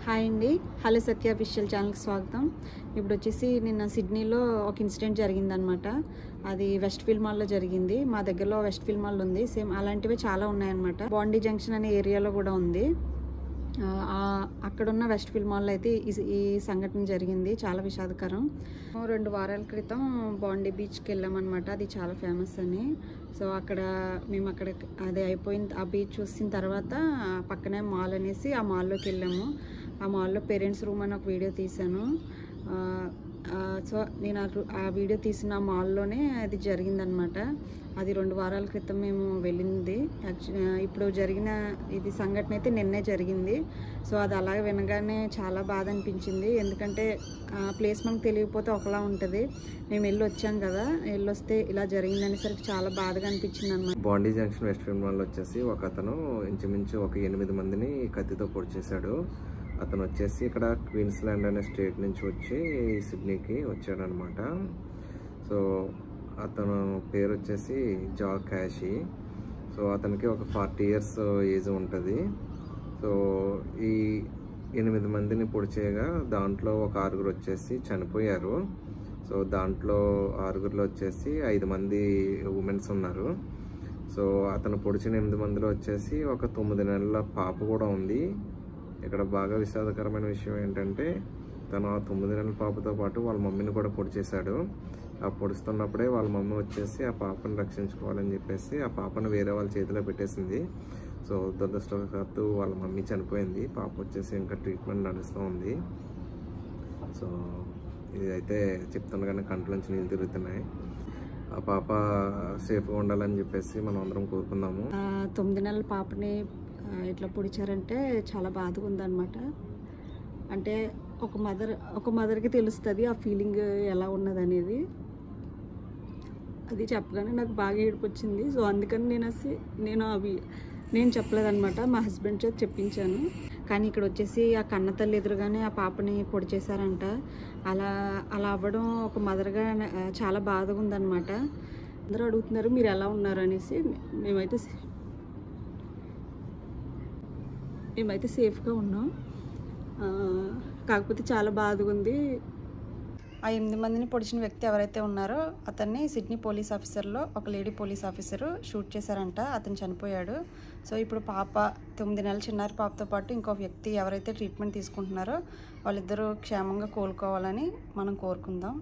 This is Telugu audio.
హాయ్ అండి, హలో సత్య అఫీషియల్ ఛానల్కి స్వాగతం. ఇప్పుడు వచ్చేసి నిన్న సిడ్నీలో ఒక ఇన్సిడెంట్ జరిగిందనమాట. అది వెస్ట్ ఫీల్డ్ మాల్లో జరిగింది. మా దగ్గరలో వెస్ట్ ఫీల్డ్ మాల్ ఉంది, సేమ్ అలాంటివి చాలా ఉన్నాయన్నమాట. బాండీ జంక్షన్ అనే ఏరియాలో కూడా ఉంది. అక్కడున్న వెస్ట్ ఫీల్డ్ మాల్లో అయితే ఈ సంఘటన జరిగింది. చాలా విషాదకరం. 2 వారాల క్రితం బాండీ బీచ్కి వెళ్ళామన్నమాట. అది చాలా ఫేమస్ అని. సో మేము అక్కడ అది అయిపోయిన ఆ బీచ్ చూసిన తర్వాత పక్కనే మాల్ అనేసి ఆ మాల్లోకి వెళ్ళాము. ఆ మాల్లో పేరెంట్స్ రూమ్ అని ఒక వీడియో తీశాను. సో నేను ఆ వీడియో తీసిన మాల్లోనే అది జరిగిందనమాట. అది 2 వారాల క్రితం మేము వెళ్ళింది. ఇప్పుడు జరిగిన ఇది సంఘటన అయితే నిన్నే జరిగింది. సో అది అలాగే వినగానే చాలా బాధ అనిపించింది. ఎందుకంటే ప్లేస్ మనకు తెలియకపోతే ఒకలా ఉంటుంది. మేము వెళ్ళి వచ్చాం కదా, వెళ్ళొస్తే ఇలా జరిగిందనేసరికి చాలా బాధగా అనిపించింది అనమాట. బాండీ జంక్షన్ వెస్ట్ ఫీల్డ్ మాల్ వచ్చేసి ఒక అతను ఇంచుమించు ఒక 8 మందిని కత్తితో పొడి చేశాడు. అతను వచ్చేసి ఇక్కడ క్వీన్స్లాండ్ అనే స్టేట్ నుంచి వచ్చి సిడ్నీకి వచ్చాడనమాట. సో అతను పేరు వచ్చేసి జాక్ క్యాషీ. సో అతనికి ఒక 40 years ఏజ్ ఉంటుంది. సో ఈ 8 మందిని పొడి చేయగా దాంట్లో ఒక 6 వచ్చేసి చనిపోయారు. సో దాంట్లో 6 వచ్చేసి 5 మంది ఉమెన్స్ ఉన్నారు. సో అతను పొడిచిన 8 మందిలో వచ్చేసి ఒక 9 నెలల పాప కూడా ఉంది. ఇక్కడ బాగా విషాదకరమైన విషయం ఏంటంటే తను ఆ 9 నెలల పాపతో పాటు వాళ్ళ మమ్మీని కూడా పొడి చేశాడు. ఆ పొడుస్తున్నప్పుడే వాళ్ళ మమ్మీ వచ్చేసి ఆ పాపను రక్షించుకోవాలని చెప్పేసి ఆ పాపను వేరే వాళ్ళ చేతిలో పెట్టేసింది. సో దురదృష్టవశాత్తు వాళ్ళ మమ్మీ చనిపోయింది. పాప వచ్చేసి ఇంకా ట్రీట్మెంట్ నడుస్తూ ఉంది. సో ఇది అయితే చెప్తుండగానే కంట్లోంచి నీళ్ళు తిరుగుతున్నాయి. ఆ పాప సేఫ్గా ఉండాలని చెప్పేసి మనం అందరం కోరుకుందాము. 9 నెలల పాపని ఇట్లా పొడిచారంటే చాలా బాధగా ఉందన్నమాట. అంటే ఒక మదర్కి తెలుస్తుంది ఆ ఫీలింగ్ ఎలా ఉన్నది అనేది. అది చెప్పగానే నాకు బాగా ఏడుపు వచ్చింది. సో అందుకని నేను చెప్పలేదన్నమాట, మా హస్బెండ్ చేత చెప్పించాను. కానీ ఇక్కడ వచ్చేసి ఆ కన్న తల్లి ఎదురుగానే ఆ పాపని పొడి చేశారంట. అలా అవ్వడం ఒక మదర్గా చాలా బాధగా ఉందన్నమాట. అందరూ అడుగుతున్నారు మీరు ఎలా ఉన్నారు అనేసి. మేమైతే సేఫ్గా ఉన్నాం. కాకపోతే చాలా బాధగా ఉంది. ఆ 8 మందిని పొడిచిన వ్యక్తి ఎవరైతే ఉన్నారో అతన్ని సిడ్నీ పోలీస్ ఆఫీసర్లో ఒక లేడీ పోలీస్ ఆఫీసరు షూట్ చేశారంట. అతను చనిపోయాడు. సో ఇప్పుడు పాప 9 నెలల చిన్నారి పాపతో పాటు ఇంకో వ్యక్తి ఎవరైతే ట్రీట్మెంట్ తీసుకుంటున్నారో వాళ్ళిద్దరూ క్షేమంగా కోలుకోవాలని మనం కోరుకుందాం.